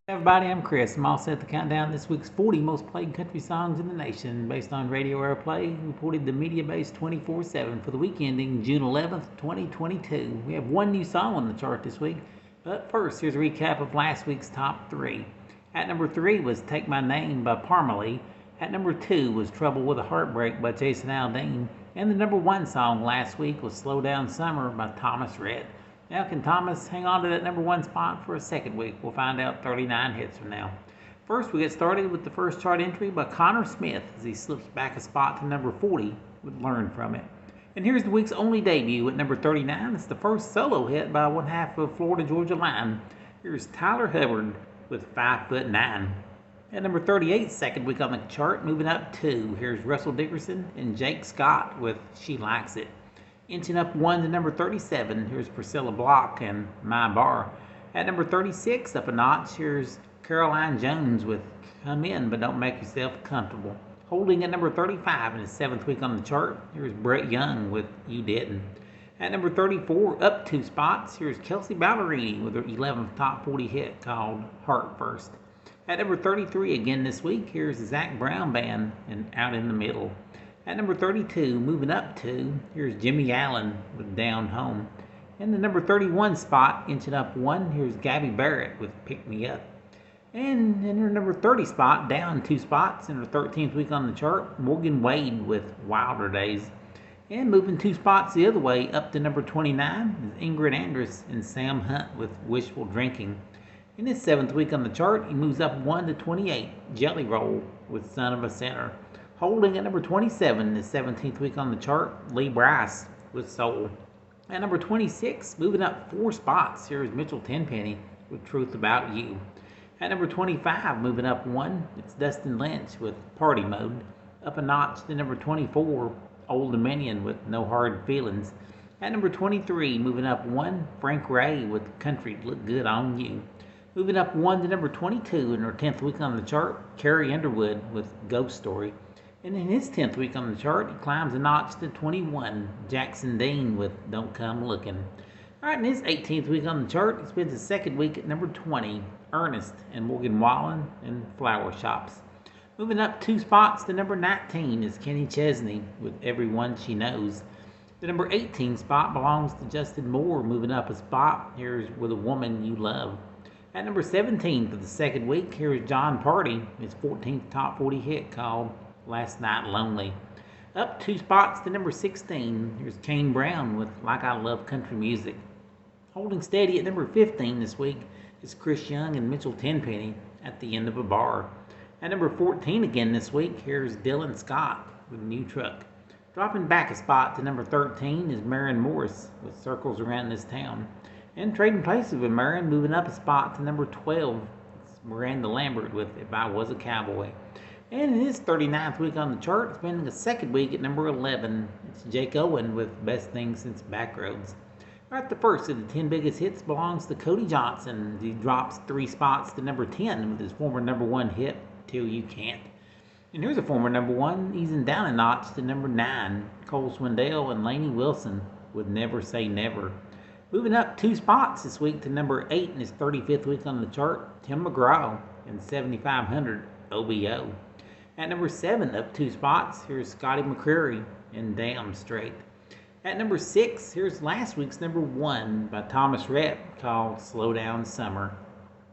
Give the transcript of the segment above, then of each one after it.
Hey everybody, I'm Chris. I'm all set to count down this week's 40 most played country songs in the nation based on radio airplay, reported to Media Base 24/7 for the week ending June 11th, 2022. We have one new song on the chart this week, but first, here's a recap of last week's top three. At number 3 was Take My Name by Parmalee. At number 2 was Trouble with a Heartbreak by Jason Aldean. And the number 1 song last week was Slow Down Summer by Thomas Rhett. Now, can Thomas hang on to that number 1 spot for a second week? We'll find out 39 hits from now. First, we get started with the first chart entry by Connor Smith as he slips back a spot to number 40 with Learn From It. And here's the week's only debut at number 39. It's the first solo hit by one half of Florida Georgia Line. Here's Tyler Hubbard with 5'9". At number 38, second week on the chart, moving up 2. Here's Russell Dickerson and Jake Scott with She Likes It. Inching up 1 to number 37, here's Priscilla Block and My Bar. At number 36, up a notch, here's Caroline Jones with Come In But Don't Make Yourself Comfortable. Holding at number 35 in his 7th week on the chart, here's Brett Young with You Didn't. At number 34, up 2 spots, here's Kelsey Ballerini with her 11th top 40 hit called Heart First. At number 33 again this week, here's the Zac Brown Band and Out in the Middle. At number 32, moving up 2, here's Jimmy Allen with Down Home. In the number 31 spot, inching up 1, here's Gabby Barrett with Pick Me Up. And in her number 30 spot, down 2 spots in her 13th week on the chart, Morgan Wade with Wilder Days. And moving 2 spots the other way, up to number 29, is Ingrid Andress and Sam Hunt with Wishful Drinking. In his 7th week on the chart, he moves up 1 to 28, Jelly Roll with Son of a Sinner. Holding at number 27 in his 17th week on the chart, Lee Brice with Soul. At number 26, moving up 4 spots, here is Mitchell Tenpenny with Truth About You. At number 25, moving up 1, it's Dustin Lynch with Party Mode. Up a notch to number 24, Old Dominion with No Hard Feelings. At number 23, moving up 1, Frank Ray with Country Look Good on You. Moving up 1 to number 22 in her 10th week on the chart, Carrie Underwood with Ghost Story. And in his 10th week on the chart, he climbs a notch to 21, Jackson Dean with Don't Come Looking. All right, in his 18th week on the chart, he spends his second week at number 20, Ernest and Morgan Wallen and Flower Shops. Moving up 2 spots to number 19 is Kenny Chesney with Everyone She Knows. The number 18 spot belongs to Justin Moore, moving up a spot. Here's With a Woman You Love. At number 17 for the second week, here's John Party, his 14th top 40 hit called Last Night Lonely. Up 2 spots to number 16, here's Kane Brown with Like I Love Country Music. Holding steady at number 15 this week is Chris Young and Mitchell Tenpenny At the End of a Bar. At number 14 again this week, here's Dylan Scott with New Truck. Dropping back a spot to number 13 is Maren Morris with Circles Around This Town. And trading places with Maren, moving up a spot to number 12, it's Miranda Lambert with If I Was a Cowboy. And in his 39th week on the chart, spending a second week at number 11, it's Jake Owen with Best Thing Since Backroads. Right, the first of the 10 biggest hits belongs to Cody Johnson. He drops 3 spots to number 10 with his former number 1 hit, Till You Can't. And here's a former number 1, easing down a notch to number 9, Cole Swindell and Lainey Wilson with Never Say Never. Moving up 2 spots this week to number 8 in his 35th week on the chart, Tim McGraw and 7500 OBO. At number 7, up 2 spots, here's Scotty McCreery and Damn Straight. At number 6, here's last week's number 1 by Thomas Rhett called Slow Down Summer.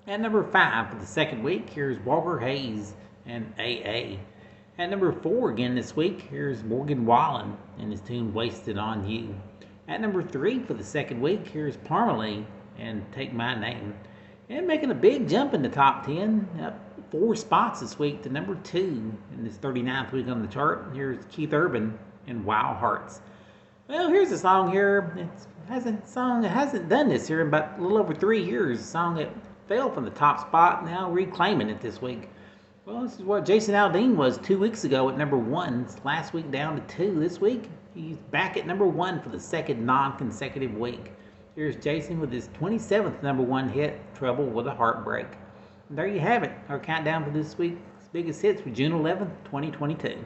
At number 5 for the second week, here's Walker Hayes and AA. At number 4 again this week, here's Morgan Wallen and his tune Wasted on You. At number 3 for the second week, here's Parmalee and Take My Name. And making a big jump in the top 10, up 4 spots this week to number 2 in this 39th week on the chart. Here's Keith Urban and Wild Hearts. Well, here's a song here. It hasn't done this here in about a little over 3 years. A song that fell from the top spot, now reclaiming it this week. Well, this is what Jason Aldean was 2 weeks ago at number 1. Last week down to 2. This week, he's back at number 1 for the second non-consecutive week. Here's Jason with his 27th number 1 hit, Trouble with a Heartbreak. And there you have it, our countdown for this week's biggest hits for June 11th, 2022.